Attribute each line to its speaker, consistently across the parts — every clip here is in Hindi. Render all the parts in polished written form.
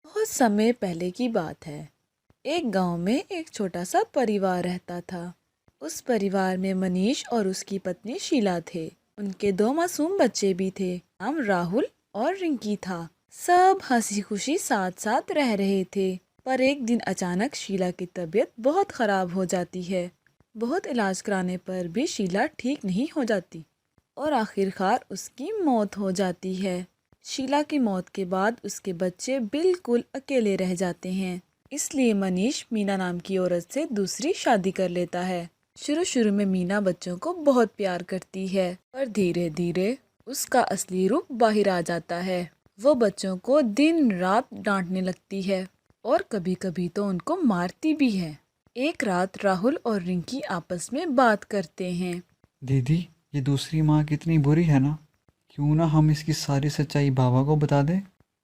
Speaker 1: बहुत समय पहले की बात है। एक गांव में एक छोटा सा परिवार रहता था। उस परिवार में मनीष और उसकी पत्नी शीला थे। उनके दो मासूम बच्चे भी थे। नाम राहुल और रिंकी था। सब हंसी खुशी साथ साथ रह रहे थे। पर एक दिन अचानक शीला की तबीयत बहुत खराब हो जाती है। बहुत इलाज कराने पर भी शीला ठीक नहीं हो जाती और आखिरकार उसकी मौत हो जाती है। शीला की मौत के बाद उसके बच्चे बिल्कुल अकेले रह जाते हैं। इसलिए मनीष मीना नाम की औरत से दूसरी शादी कर लेता है। शुरू शुरू में मीना बच्चों को बहुत प्यार करती है, पर धीरे धीरे उसका असली रूप बाहर आ जाता है। वो बच्चों को दिन रात डांटने लगती है और कभी कभी तो उनको मारती भी है। एक रात राहुल और रिंकी आपस में बात करते हैं।
Speaker 2: दीदी, ये दूसरी माँ कितनी बुरी है ना। क्यों ना हम इसकी सारी सच्चाई बाबा को बता दें।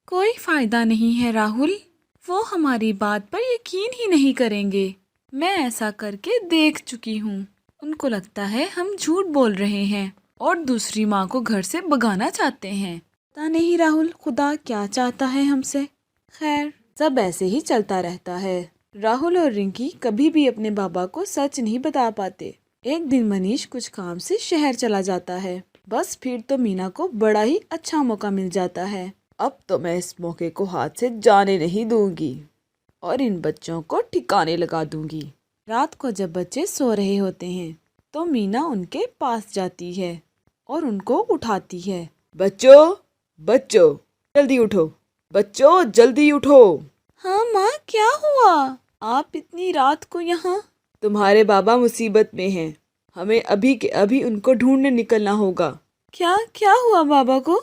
Speaker 1: कोई फायदा नहीं है राहुल, वो हमारी बात पर यकीन ही नहीं करेंगे। मैं ऐसा करके देख चुकी हूँ। उनको लगता है हम झूठ बोल रहे हैं और दूसरी माँ को घर से भगाना चाहते हैं। पता नहीं राहुल, खुदा क्या चाहता है हमसे। खैर, सब ऐसे ही चलता रहता है। राहुल और रिंकी कभी भी अपने बाबा को सच नहीं बता पाते। एक दिन मनीष कुछ काम से शहर चला जाता है। बस फिर तो मीना को बड़ा ही अच्छा मौका मिल जाता है। अब तो मैं इस मौके को हाथ से जाने नहीं दूंगी और इन बच्चों को ठिकाने लगा दूंगी। रात को जब बच्चे सो रहे होते हैं तो मीना उनके पास जाती है और उनको उठाती है। बच्चों, बच्चों, जल्दी उठो। बच्चों, जल्दी उठो। हाँ माँ, क्या हुआ? आप इतनी रात को यहाँ? तुम्हारे बाबा मुसीबत में हैं। हमें अभी के अभी उनको ढूंढने निकलना होगा। क्या क्या हुआ बाबा को?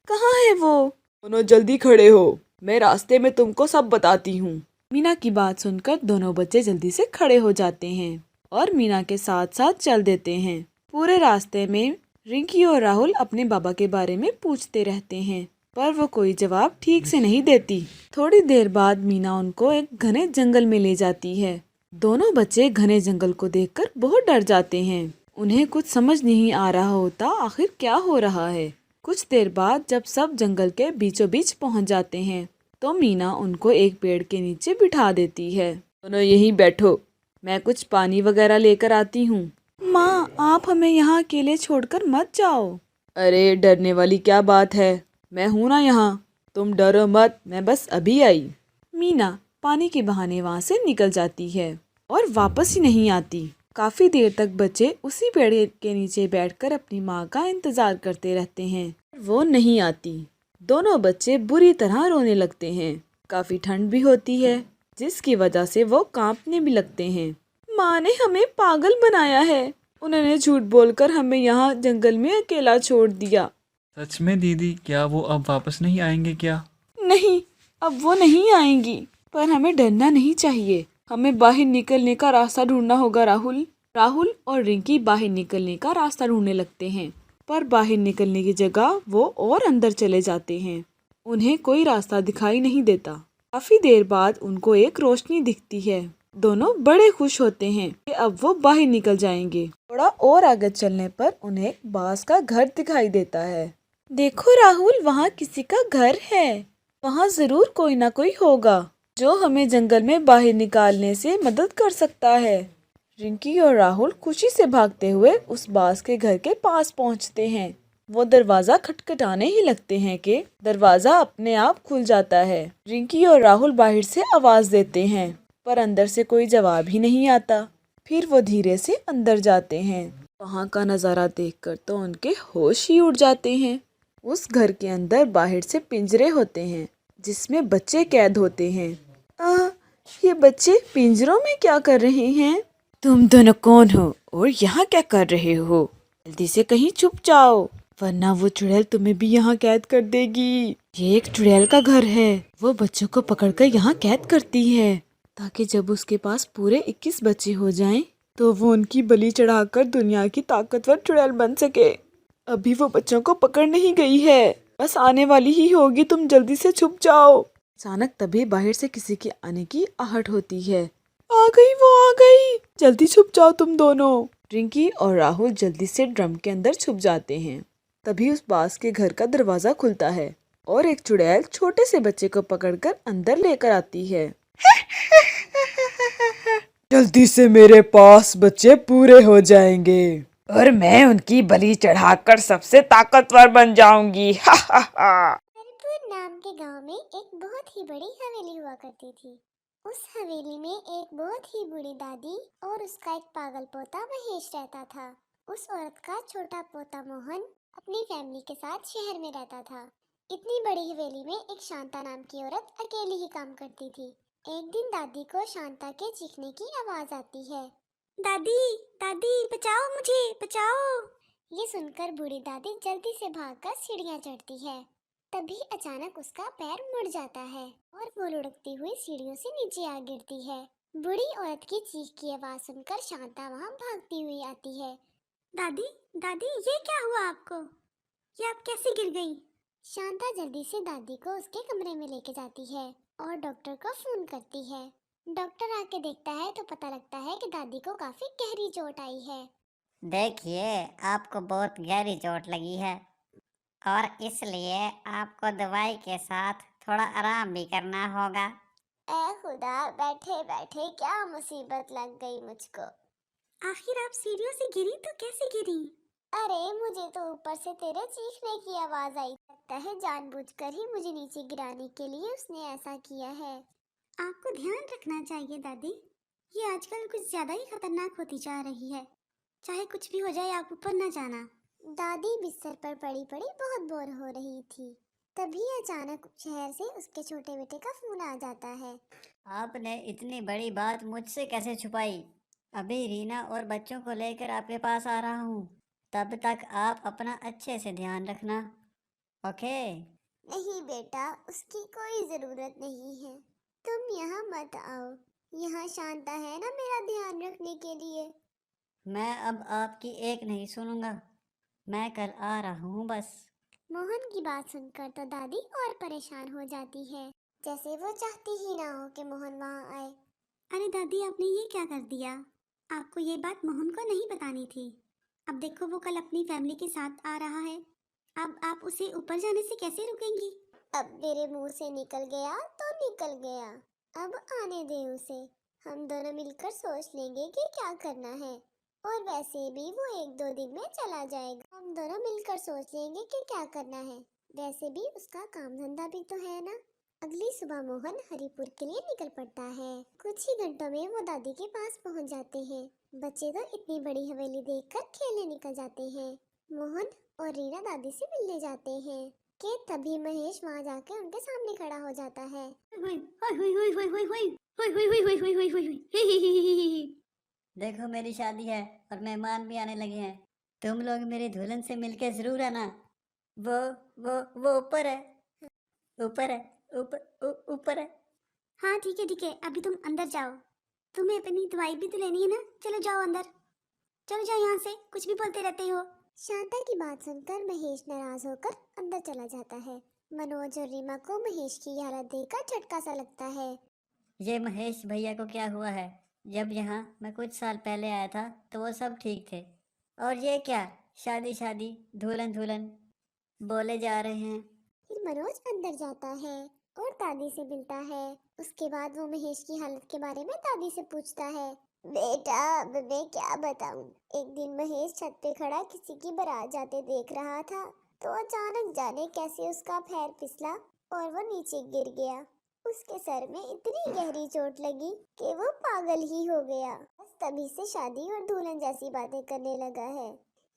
Speaker 1: कहाँ है वो? दोनों जल्दी खड़े हो, मैं रास्ते में तुमको सब बताती हूँ। मीना की बात सुनकर दोनों बच्चे जल्दी से खड़े हो जाते हैं और मीना के साथ साथ चल देते हैं। पूरे रास्ते में रिंकी और राहुल अपने बाबा के बारे में पूछते रहते हैं, पर वो कोई जवाब ठीक से नहीं देती। थोड़ी देर बाद मीना उनको एक घने जंगल में ले जाती है। दोनों बच्चे घने जंगल को देखकर बहुत डर जाते हैं। उन्हें कुछ समझ नहीं आ रहा होता आखिर क्या हो रहा है। कुछ देर बाद जब सब जंगल के बीचों बीच पहुंच जाते हैं तो मीना उनको एक पेड़ के नीचे बिठा देती है। दोनों यहीं बैठो, मैं कुछ पानी वगैरह लेकर आती हूँ। माँ, आप हमें यहाँ अकेले छोड़कर मत जाओ। अरे डरने वाली क्या बात है, मैं हूँ ना यहाँ। तुम डरो मत, मैं बस अभी आई। मीना पानी के बहाने वहाँ से निकल जाती है और वापस ही नहीं आती। काफी देर तक बच्चे उसी पेड़ के नीचे बैठकर अपनी माँ का इंतजार करते रहते हैं। वो नहीं आती। दोनों बच्चे बुरी तरह रोने लगते हैं। काफी ठंड भी होती है जिसकी वजह से वो कांपने भी लगते हैं। माँ ने हमें पागल बनाया है। उन्होंने झूठ बोलकर हमें यहाँ जंगल में अकेला छोड़ दिया।
Speaker 2: सच में दीदी, क्या वो अब वापस नहीं आएंगे क्या?
Speaker 1: नहीं, अब वो नहीं आएंगी, पर हमें डरना नहीं चाहिए। हमें बाहर निकलने का रास्ता ढूंढना होगा राहुल। राहुल और रिंकी बाहर निकलने का रास्ता ढूंढने लगते हैं, पर बाहर निकलने की जगह वो और अंदर चले जाते हैं। उन्हें कोई रास्ता दिखाई नहीं देता। काफी देर बाद उनको एक रोशनी दिखती है। दोनों बड़े खुश होते हैं कि अब वो बाहर निकल जाएंगे। थोड़ा और आगे चलने पर उन्हें एक बांस का घर दिखाई देता है। देखो राहुल, वहाँ किसी का घर है। वहाँ जरूर कोई ना कोई होगा जो हमें जंगल में बाहर निकालने से मदद कर सकता है। रिंकी और राहुल खुशी से भागते हुए उस बांस के घर के पास पहुँचते हैं। वो दरवाजा खटखटाने ही लगते हैं कि दरवाजा अपने आप खुल जाता है। रिंकी और राहुल बाहर से आवाज देते हैं, पर अंदर से कोई जवाब ही नहीं आता। फिर वो धीरे से अंदर जाते हैं। वहाँ का नज़ारा देखकर तो उनके होश ही उड़ जाते हैं। उस घर के अंदर बाहर से पिंजरे होते हैं जिसमें बच्चे कैद होते हैं। ये बच्चे पिंजरों में क्या कर रहे हैं? तुम दोनों कौन हो और यहाँ क्या कर रहे हो? जल्दी से कहीं छुप जाओ, वरना वो चुड़ैल तुम्हें भी यहाँ कैद कर देगी। ये एक चुड़ैल का घर है। वो बच्चों को पकड़कर यहाँ कैद करती है ताकि जब उसके पास पूरे 21 बच्चे हो जाएं, तो वो उनकी बलि चढ़ाकर दुनिया की ताकतवर चुड़ैल बन सके। अभी वो बच्चों को पकड़ नहीं गई है, बस आने वाली ही होगी। तुम जल्दी से छुप जाओ। अचानक तभी बाहर से किसी के आने की आहट होती है। आ गई, वो आ गई। जल्दी छुप जाओ तुम दोनों। रिंकी और राहुल जल्दी से ड्रम के अंदर छुप जाते हैं। तभी उस बांस के घर का दरवाजा खुलता है
Speaker 3: और एक चुड़ैल छोटे से बच्चे को पकड़कर अंदर लेकर आती है। जल्दी से मेरे पास, बच्चे पूरे हो जाएंगे और मैं उनकी बलि चढ़ाकर सबसे ताकतवर बन जाऊंगी। हा हा हा।
Speaker 4: हरिपुर नाम के गांव में एक बहुत ही बड़ी हवेली हुआ करती थी। उस हवेली में एक बहुत ही बूढ़ी दादी और उसका एक पागल पोता महेश रहता था। उस औरत का छोटा पोता मोहन अपनी फैमिली के साथ शहर में रहता था। इतनी बड़ी हवेली में एक शांता नाम की औरत अकेली ही काम करती थी। एक दिन दादी को शांता के चीखने की आवाज आती है। दादी, दादी बचाओ मुझे, बचाओ। ये सुनकर बूढ़ी दादी जल्दी से भागकर सीढ़ियां चढ़ती है। तभी अचानक उसका पैर मुड़ जाता है और वो लुढ़कती हुई सीढ़ियों से नीचे आ गिरती है। बूढ़ी औरत की चीख की आवाज सुनकर शांता वहां भागती हुई आती है। दादी, दादी ये क्या हुआ आपको? ये आप कैसे गिर गई? शांता जल्दी से दादी को उसके कमरे में लेके जाती है और डॉक्टर को फोन करती है। डॉक्टर आके देखता है तो पता लगता है कि दादी को काफी गहरी चोट आई है।
Speaker 5: देखिए, आपको बहुत गहरी चोट लगी है और इसलिए आपको दवाई के साथ थोड़ा आराम भी करना होगा।
Speaker 4: ऐ खुदा, बैठे बैठे क्या मुसीबत लग गई मुझको। आखिर आप सीढ़ियों से गिरी तो कैसे गिरी? अरे मुझे तो ऊपर से तेरे चीखने की आवाज आई। लगता है जानबूझकर ही मुझे नीचे गिराने के लिए उसने ऐसा किया है। आपको ध्यान रखना चाहिए दादी, ये आजकल कुछ ज्यादा ही खतरनाक होती जा रही है। चाहे कुछ भी हो जाए आप ऊपर न जाना। दादी बिस्तर पर पड़ी पड़ी बहुत बोर हो रही थी। तभी अचानक शहर से उसके छोटे बेटे का फोन आ जाता है।
Speaker 5: आपने इतनी बड़ी बात मुझसे कैसे छुपाई? अभी रीना और बच्चों को लेकर आपके पास आ रहा हूँ। तब तक आप अपना अच्छे से ध्यान रखना, ओके?
Speaker 4: नहीं बेटा, उसकी कोई जरूरत नहीं है। तुम यहाँ मत आओ। यहाँ शांता है ना मेरा ध्यान रखने के लिए।
Speaker 5: मैं अब आपकी एक नहीं सुनूंगा। मैं कल आ रहा हूँ बस।
Speaker 4: मोहन की बात सुनकर तो दादी और परेशान हो जाती है, जैसे वो चाहती ही ना हो कि मोहन वहाँ आए। अरे दादी, आपने ये क्या कर दिया? आपको ये बात मोहन को नहीं बतानी थी। अब देखो वो कल अपनी फैमिली के साथ आ रहा है। अब आप उसे ऊपर जाने से कैसे रुकेंगी? अब मेरे मुंह से निकल गया तो निकल गया। अब आने दे उसे। हम दोनों मिलकर सोच लेंगे कि क्या करना है। और वैसे भी वो 1-2 दिन में चला जाएगा। हम दोनों मिलकर सोच लेंगे कि क्या करना है। वैसे भी उसका काम धंधा भी तो है ना। अगली सुबह मोहन हरिपुर के लिए निकल पड़ता है। कुछ ही घंटों में वो दादी के पास पहुंच जाते हैं। बच्चे तो इतनी बड़ी हवेली देखकर खेलने निकल जाते हैं। मोहन और रीना दादी से मिलने जाते हैं कि तभी महेश वहां जाके उनके सामने खड़ा हो जाता है।
Speaker 5: देखो, मेरी शादी है और मेहमान भी आने लगे हैं। तुम लोग मेरी दुल्हन से मिलके जरूर आना। वो वो ऊपर है, ऊपर है, ऊपर है।
Speaker 4: हाँ ठीक है, अभी तुम अंदर जाओ। तुम्हें अपनी दवाई भी तो लेनी है ना। चलो जाओ अंदर। चलो जाओ यहाँ से, कुछ भी बोलते रहते हो। शांता की बात सुनकर महेश नाराज होकर अंदर चला जाता है। मनोज और रीमा को महेश की हालत देखकर झटका सा लगता है।
Speaker 5: ये महेश भैया को क्या हुआ है? जब यहाँ मैं कुछ साल पहले आया था तो वो सब ठीक थे, और ये क्या शादी शादी दुल्हन दुल्हन बोले जा रहे हैं।
Speaker 4: फिर मनोज अंदर जाता है और दादी से मिलता है। उसके बाद वो महेश की हालत के बारे में दादी से पूछता है। बेटा, अब मैं क्या बताऊं। एक दिन महेश छत पे खड़ा किसी की बारात जाते देख रहा था तो अचानक जाने कैसे उसका पैर फिसला और वो नीचे गिर गया। उसके सर में इतनी गहरी चोट लगी कि वो पागल ही हो गया। बस तभी से शादी और दुल्हन जैसी बातें करने लगा है।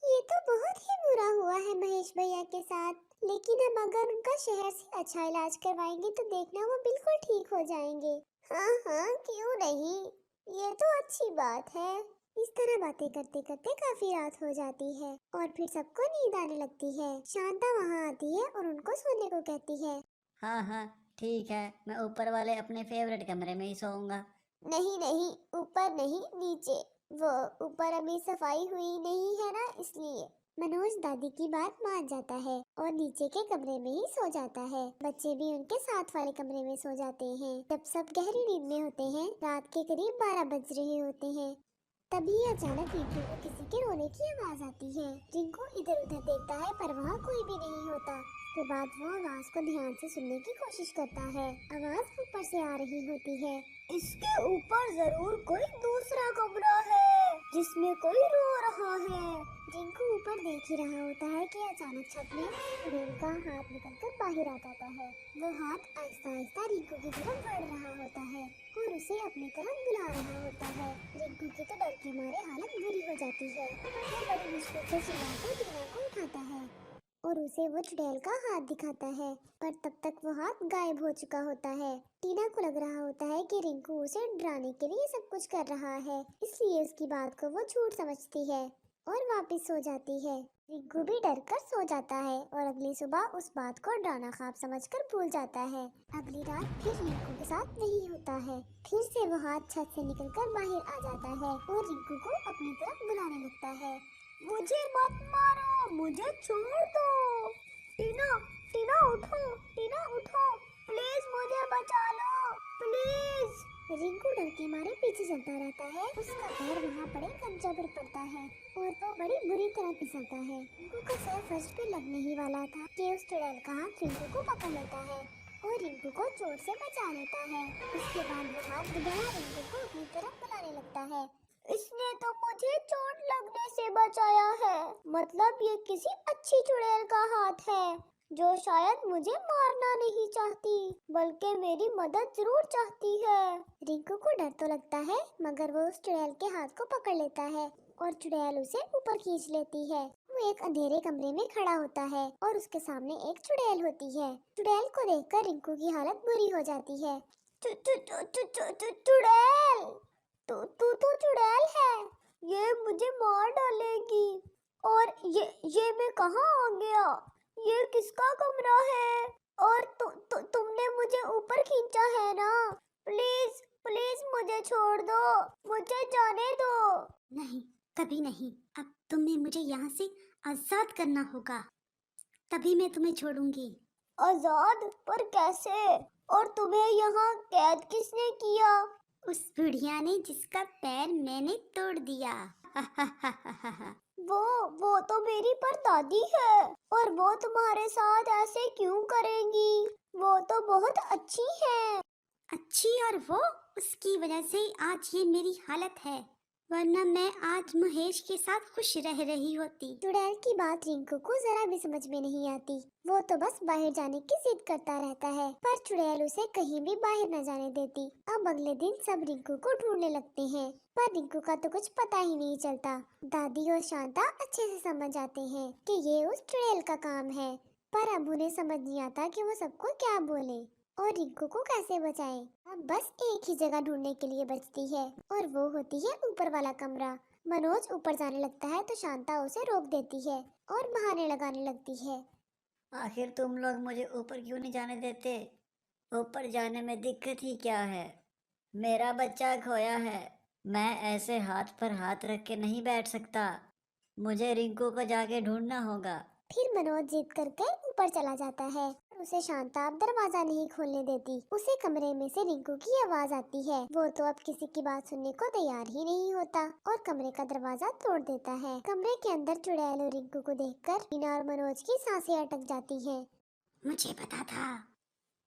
Speaker 4: ये तो बहुत ही बुरा हुआ है महेश भैया के साथ। लेकिन अब अगर उनका शहर से अच्छा इलाज करवाएंगे तो देखना वो बिल्कुल ठीक हो जाएंगे। हाँ हाँ, क्यों नहीं, ये तो अच्छी बात है। इस तरह बातें करते करते काफी रात हो जाती है और फिर सबको नींद आने लगती है। शांता वहाँ आती है और उनको सोने को कहती है।
Speaker 5: हाँ हाँ ठीक है, मैं ऊपर वाले अपने फेवरेट कमरे में ही सोऊंगा।
Speaker 4: नहीं नहीं, ऊपर नहीं, नीचे। वो ऊपर अभी सफाई हुई नहीं है ना, इसलिए। मनोज दादी की बात मान जाता है और नीचे के कमरे में ही सो जाता है। बच्चे भी उनके साथ वाले कमरे में सो जाते हैं। जब सब गहरी नींद में होते हैं, रात के करीब 12 बज रहे होते हैं। तभी अचानक रिंकू को किसी के रोने की आवाज आती है। रिंकू इधर उधर देखता है पर वहाँ कोई भी नहीं होता। के बाद वो आवाज को ध्यान से सुनने की कोशिश करता है। आवाज ऊपर से आ रही होती है। इसके ऊपर जरूर कोई दूसरा कमरा है जिसमें कोई रो रहा है। रिंकू ऊपर देख ही रहा होता है कि अचानक छत में चुड़ैल का हाथ निकलकर बाहर आ जाता है। वो हाथ आहिस्ता आहिस्ता रिंकू की तरफ बढ़ रहा होता है और उसे अपनी तरफ बुला रहा होता है। रिंकू की तो डर के मारे हालत बुरी हो जाती है। वो बड़ी मुश्किल से चिल्लाकर टीना को उठाता है और उसे वो चुड़ैल का हाथ दिखाता है, पर तब तक वो हाथ गायब हो चुका होता है। टीना को लग रहा होता है कि रिंकू उसे डराने के लिए सब कुछ कर रहा है, इसलिए उसकी बात को वो झूठ समझती है और वापस सो जाती है। रिंकू भी डर कर सो जाता है और अगली सुबह उस बात को डरावना ख्वाब समझकर भूल जाता है। अगली रात फिर रिंकू के साथ वही होता है। फिर से वो हाथ छत से निकलकर बाहर आ जाता है और रिंकू को अपनी तरफ बुलाने लगता है। मुझे मत मारो, मुझे छोड़ दो। टीना, टीना उठो, टीना उठो, प्लीज मुझे बचा लो, प्लीज। रिंकू डर के मारे पीछे चलता रहता है। उसका पैर वहाँ पड़े गमछा पर पड़ता है और वो बड़ी बुरी तरह फिसलता है। रिंकू का सर फर्स्ट पे लगने ही वाला था कि उस चुड़ैल का हाथ रिंकू को पकड़ लेता है और रिंकू को चोट से बचा लेता है। उसके बाद वो हाथ दोबारा रिंकू को अपनी तरफ बुलाने लगता है। इसने तो मुझे चोट लगने से बचाया है, मतलब ये किसी अच्छी चुड़ैल का हाथ है जो शायद मुझे मारना नहीं चाहती बल्कि मेरी मदद जरूर चाहती है। रिंकू को डर तो लगता है मगर वो उस चुड़ैल के हाथ को पकड़ लेता है और चुड़ैल उसे ऊपर खींच लेती है। वो एक अंधेरे कमरे में खड़ा होता है और उसके सामने एक चुड़ैल होती है। चुड़ैल को देखकर रिंकू की हालत बुरी हो जाती है। चुड़ैल, तू तो चुड़ैल है, ये मुझे मार डालेगी। और ये मैं कहाँ आ गया? ये किसका कमरा है? और तुमने मुझे ऊपर खींचा है ना? प्लीज प्लीज मुझे छोड़ दो, मुझे जाने दो।
Speaker 6: नहीं, कभी नहीं। अब तुम्हें मुझे यहाँ से आजाद करना होगा, तभी मैं तुम्हें छोड़ूंगी।
Speaker 4: आजाद? पर कैसे? और तुम्हें यहाँ कैद किसने किया?
Speaker 6: उस बुढ़िया ने जिसका पैर मैंने तोड़ दिया।
Speaker 4: वो तो मेरी परदादी है और वो तुम्हारे साथ ऐसे क्यों करेंगी? वो तो बहुत अच्छी है।
Speaker 6: अच्छी? और वो उसकी वजह से आज ये मेरी हालत है, वरना मैं आज महेश के साथ खुश रह रही होती।
Speaker 4: चुड़ैल की बात रिंकू को जरा भी समझ में नहीं आती। वो तो बस बाहर जाने की जिद करता रहता है पर चुड़ैल उसे कहीं भी बाहर न जाने देती। अब अगले दिन सब रिंकू को ढूंढने लगते हैं पर रिंकू का तो कुछ पता ही नहीं चलता। दादी और शांता अच्छे से समझ आते हैं कि ये उस चुड़ैल का काम है, पर अब उन्हें समझ नहीं आता कि वो सबको क्या बोले और रिंकू को कैसे बचाएं। अब बस एक ही जगह ढूंढने के लिए बचती है और वो होती है ऊपर वाला कमरा। मनोज ऊपर जाने लगता है तो शांता उसे रोक देती है और बहाने लगाने लगती है।
Speaker 5: आखिर तुम लोग मुझे ऊपर क्यों नहीं जाने देते? ऊपर जाने में दिक्कत ही क्या है? मेरा बच्चा खोया है, मैं ऐसे हाथ पर हाथ रख के नहीं बैठ सकता। मुझे रिंकू को जाके ढूंढना होगा।
Speaker 4: फिर मनोज जिद करके ऊपर चला जाता है और उसे शांता अब दरवाजा नहीं खोलने देती। उसे कमरे में से रिंकू की आवाज आती है। वो तो अब किसी की बात सुनने को तैयार ही नहीं होता और कमरे का दरवाजा तोड़ देता है। कमरे के अंदर चुड़ैल और रिंकू को देखकर टीना और मनोज की सांसें अटक जाती हैं।
Speaker 6: मुझे पता था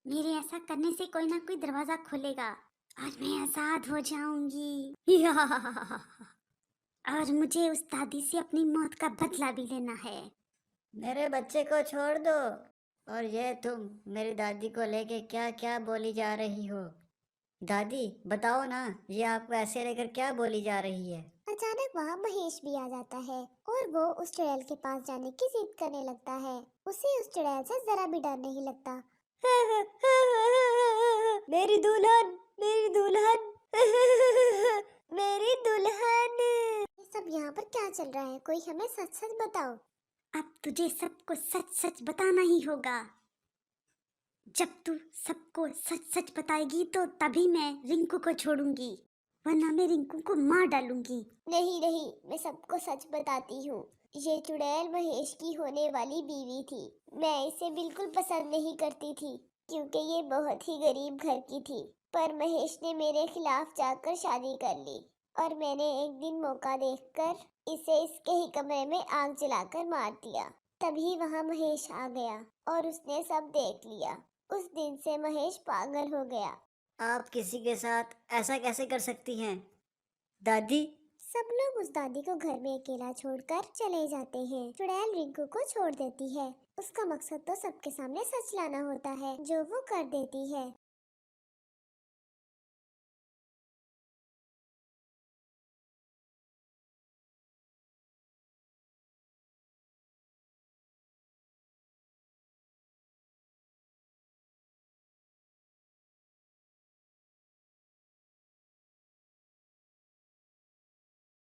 Speaker 6: मेरे ऐसा करने से कोई ना कोई दरवाजा खोलेगा और मैं आजाद हो जाऊंगी। और मुझे उस दादी से अपनी मौत का बदला भी लेना है।
Speaker 5: मेरे बच्चे को छोड़ दो। और ये तुम मेरी दादी को लेके क्या क्या बोली जा रही हो? दादी बताओ ना, ये आपको ऐसे लेकर क्या बोली जा रही है?
Speaker 4: अचानक वहाँ महेश भी आ जाता है और वो उस चुड़ैल के पास जाने की जिद करने लगता है। उसे उस चुड़ैल से जरा भी डर नहीं लगता। मेरी दुल्हन, मेरी दुल्हन, मेरी दुल्हन। ये सब यहाँ पर क्या चल रहा है? कोई हमें सच सच बताओ।
Speaker 6: अब तुझे सबको सच सच बताना ही होगा। जब तू सबको सच सच बताएगी तो तभी मैं रिंकू को छोड़ूंगी, वरना मैं रिंकू को मार डालूंगी।
Speaker 4: नहीं नहीं, मैं सबको सच बताती हूँ। ये चुड़ैल महेश की होने वाली बीवी थी। मैं इसे बिल्कुल पसंद नहीं करती थी क्योंकि ये बहुत ही गरीब घर की थी, पर महेश ने मेरे खिलाफ जाकर शादी कर ली और मैंने एक दिन मौका देखकर इसे इसके ही कमरे में आग जलाकर मार दिया। तभी वहाँ महेश आ गया और उसने सब देख लिया। उस दिन से महेश पागल हो गया।
Speaker 5: आप किसी के साथ ऐसा कैसे कर सकती हैं दादी?
Speaker 4: सब लोग उस दादी को घर में अकेला छोड़कर चले जाते हैं। चुड़ैल रिंकू को छोड़ देती है। उसका मकसद तो सबके सामने सच लाना होता है, जो वो कर देती है।